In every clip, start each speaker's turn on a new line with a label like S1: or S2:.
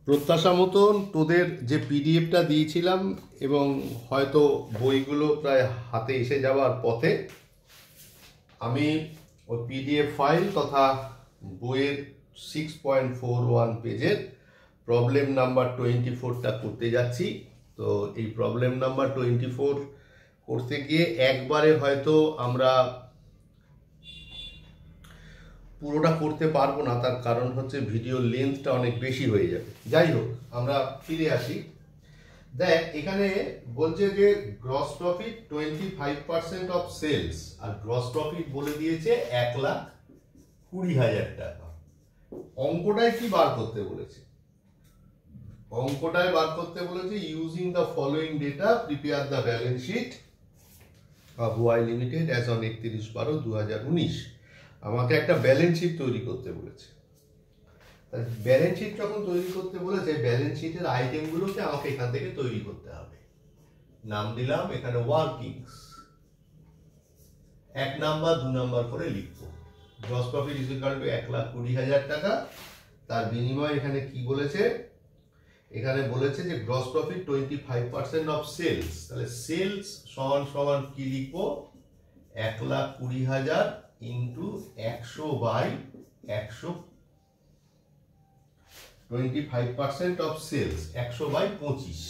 S1: প্রত্যাশা মতন তোদের যে পিডিএফটা দিয়েছিলাম এবং হয়তো বইগুলো প্রায় হাতে এসে যাওয়ার পথে, আমি ওই পিডিএফ ফাইল তথা বইয়ের 6.41 পেজের প্রবলেম নাম্বার 24টা করতে যাচ্ছি। তো এই প্রবলেম নাম্বার 24 করতে গিয়ে একবারে হয়তো আমরা পুরোটা করতে পারবো না, তার কারণ হচ্ছে ভিডিওর লেন্থটা অনেক বেশি হয়ে যাবে। যাই হোক, আমরা ফিরে আসি। দেখ, এখানে বলছে যে গ্রস প্রফিট 25% অফ সেলস, আর গ্রস প্রফিট বলে দিয়েছে 1,20,000 টাকা। অঙ্কটায় কি বার করতে বলেছে? অঙ্কটায় বার করতে বলেছে using the following data prepare the balance sheet of Y limited as on 31/12/2019। আমাকে একটা ব্যালেন্স শিট তৈরি করতে বলেছে। ব্যালেন্স শিট যখন তৈরি করতে বলেছে, ব্যালেন্স শিটের আইটেমগুলোকে আমাকে এখান থেকে তৈরি করতে হবে। নাম দিলাম এখানে ওয়ার্কিংস, 1 নাম্বার 2 নাম্বার করে লিখবো। Gross profit is equal to 1,20,000 টাকা। তার বিনিময়ে এখানে কি বলেছে? এখানে বলেছে যে গ্রস প্রফিট 25% অফ সেলস। তাহলে সেলস সমান সমান কি লিখবো? 1,20,000 ইন্টু 100/100, 25% অফ সেলস 100/25।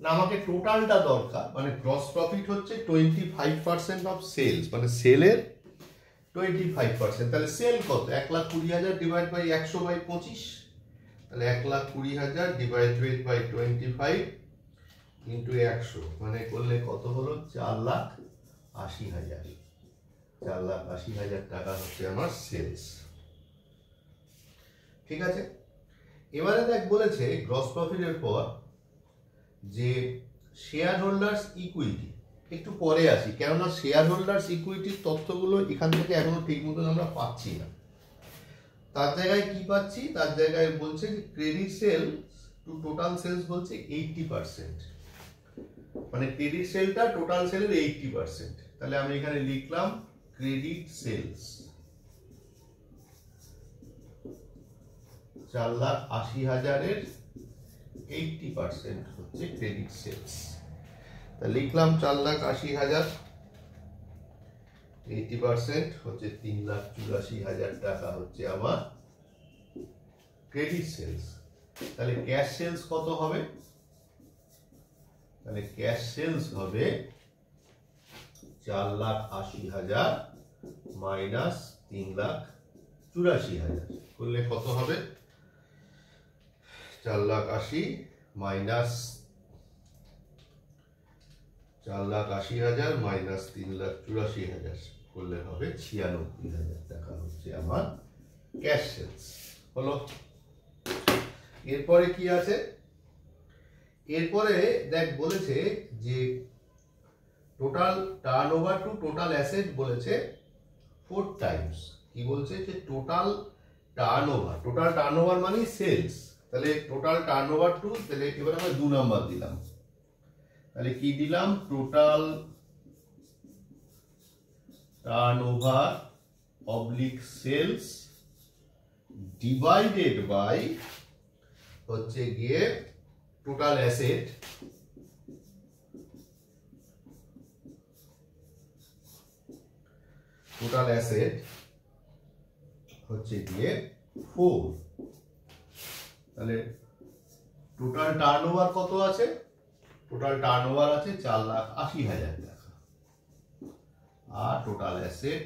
S1: না, আমাকে টোটালটা দরকার, মানে গ্রস প্রফিট হচ্ছে 25% অফ সেলস, মানে সেলের 25%। তাহলে সেল কত? 1,20,000 ডিভাইড বাই 100/25। তাহলে 1,20,000 ডিভাইডেড বাই 25 ইন্টু 100, মানে করলে কত হলো? 4,80,000। 4,80,000 টাকা হচ্ছে আমার সেলস। ঠিক আছে, এবারে দেখ বলেছে গ্রস প্রফিটের পর যে শেয়ার হোল্ডার্স ইকুইটি, একটু পরে আসি, কেননা শেয়ার হোল্ডার্স ইকুইটির তথ্যগুলো এখান থেকে এখনো ঠিক মতন আমরা পাচ্ছি না। তার জায়গায় কি পাচ্ছি? তার জায়গায় বলছে যে credit sale to total sales বলছে 80%, মানে ক্রেডিট সেলটা টোটাল সেলের 80%। তাহলে আমি এখানে লিখলাম ক্রেডিট সেলস 4,80,000-এর 80% হচ্ছে ক্রেডিট সেলস। তা লিখলাম 4,80,000, 80% হচ্ছে 3,84,000 টাকা হচ্ছে আমার ক্রেডিট সেলস। তাহলে ক্যাশ সেলস কত হবে? তাহলে ক্যাশ সেলস হবে 4,80,000 মাইনাস 3,84,000, করলে কত হবে? 4,80,000 মাইনাস 4,80,000 মাইনাস 3,84,000 করলে হবে 96,000 টাকা হচ্ছে আমার ক্যাশ সেলস। হলো। এরপরে কি আছে? এরপরে দেখ বলেছে যে total turnover to total asset বলেছে 4 টাইমস। কি বলছে? যে টোটাল টার্নওভার মানে সেলস। তাহলে টোটাল টার্নওভার টু, তাহলে এবার আমরা 2 নাম্বার দিলাম। তাহলে কি দিলাম? Total turnover oblique sales divided by হচ্ছে গিয়ে টোটাল অ্যাসেট, টোটাল অ্যাসেট হচ্ছে গিয়ে 4। তাহলে টোটাল টার্নওভার কত আছে? টোটাল টার্নওভার আছে 4,80,000 টাকা, আর টোটাল অ্যাসেট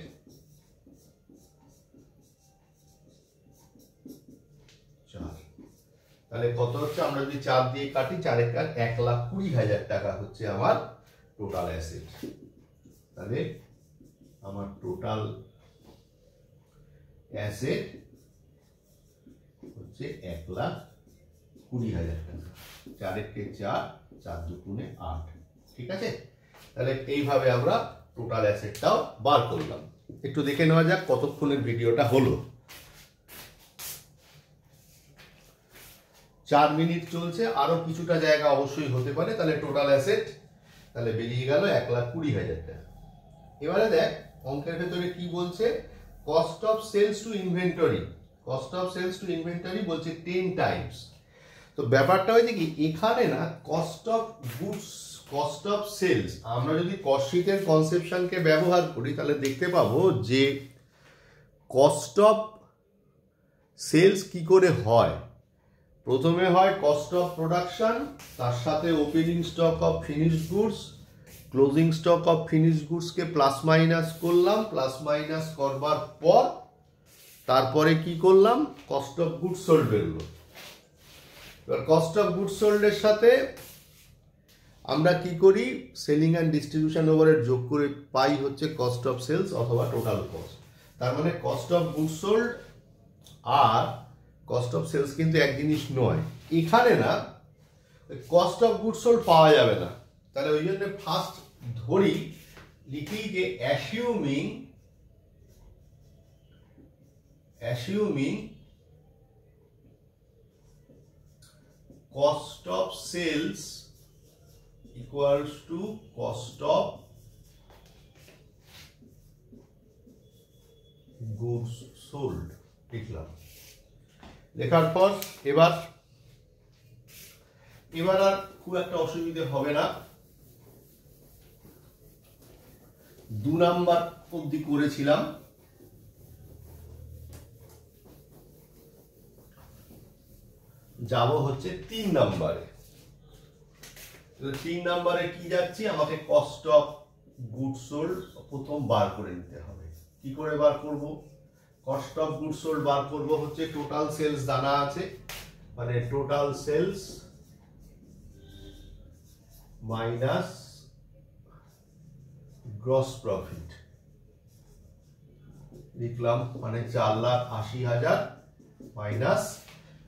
S1: 4। তাহলে কত হচ্ছে? আমরা যদি 4 দিয়ে কাটি, 4 এর 1,20,000 টাকা হচ্ছে আমার টোটাল অ্যাসেট। তাহলে আমার টোটাল অ্যাসেট হচ্ছে 1,20,000 টাকা। 4 এর 4, 4 দুগুণে 8। ঠিক আছে, তাহলে এইভাবে আমরা টোটাল অ্যাসেটটাও বার করলাম। একটু দেখে নেওয়া যাক কতক্ষণের ভিডিওটা হলো। 4 মিনিট চলছে, আরো কিছুটা জায়গা অবশ্যই হতে পারে। তাহলে টোটাল অ্যাসেট তাহলে বেরিয়ে গেল 1,20,000 টাকা। এবারে দেখ অঙ্কের ভেতরে কি বলছে? Cost of sales to inventory cost of sales to inventory বলছে 10 টাইমস। তো ব্যাপারটা হয়েছে কি, এখানে না cost of goods, cost of sales, আমরা যদি কস্ট শীটের কনসেপশনকে ব্যবহার করি তাহলে দেখতে পাবো যে কস্ট অফ সেলস কি করে হয়। প্রথমে হয় কস্ট অফ প্রোডাকশন, তার সাথে opening stock of finished goods, closing stock of finished গুডসকে প্লাস মাইনাস করলাম, প্লাস মাইনাস করবার পর তারপরে কি করলাম, কস্ট অফ গুডস সোল্ড বেরোলো। এবার কস্ট অফ গুডস সোল্ডের সাথে আমরা কি করি, সেলিং অ্যান্ড ডিস্ট্রিবিউশন ওভারহেড যোগ করে পাই হচ্ছে কস্ট অফ সেলস অথবা টোটাল কস্ট। তার মানে কস্ট অফ গুডস সোল্ড আর কস্ট অফ সেলস কিন্তু এক জিনিস নয়। এখানে না কস্ট অফ গুডস সোল্ড পাওয়া যাবে না, তাহলে ওই জন্য ফার্স্ট ধরি, লিখি যে অ্যাসিউমিং cost of sales equals to cost of goods sold। লিখলাম, লেখার পর এবার আর খুব একটা অসুবিধে হবে না। 2 নাম্বার অবধি করেছিলাম, যাব হচ্ছে 3 নাম্বারে। 3 নাম্বারে কি যাচ্ছি, আমাকে কস্ট অফ গুডস সোল্ড প্রথম বার করে নিতে হবে। কি করে বার করব, কস্ট অফ গুডস সোল্ড বার করব হচ্ছে টোটাল সেলস জানা আছে, মানে total sales minus gross profit. লিখলাম, মানে 4,80,000 মাইনাস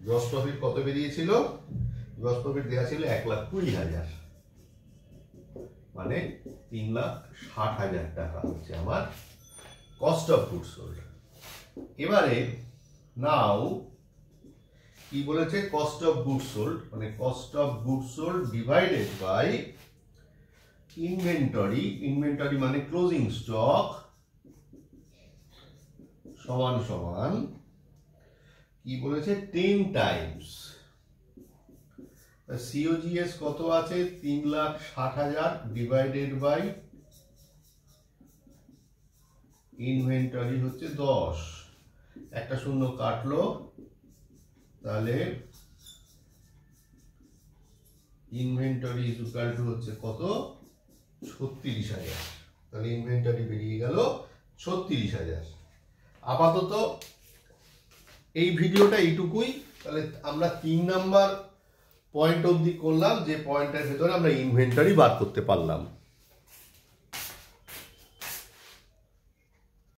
S1: গ্রস প্রফিট কত বেরিয়েছিল, গ্রস প্রফিট দেওয়া ছিল 1,20,000, মানে 3,60,000 টাকা হচ্ছে আমার কস্ট অফ গুডস সোল্ড। এবারে নাও কি বলেছে, কস্ট অফ গুডস সোল্ড মানে cost of goods sold divided by inventory, inventory মানে ক্লোজিং স্টক, সমান সমান কি বলেছে 10 টাইমস। সিওজিএস কত আছে, 3,60,000 ডিভাইডেড বাই ইনভেন্টরি হচ্ছে 10, একটা শূন্য কাটলো, তাহলে ইনভেন্টরি ইজ ইকুয়াল টু হচ্ছে কত, 36,000। তাহলে ইনভেন্টরি বেরিয়ে গেল 36,000। আপাতত এই ভিডিওটা এইটুকুই। তাহলে আমরা 3 নাম্বার পয়েন্ট অবধি করলাম, যে পয়েন্টের ভেতরে আমরা ইনভেন্টরি বার করতে পারলাম।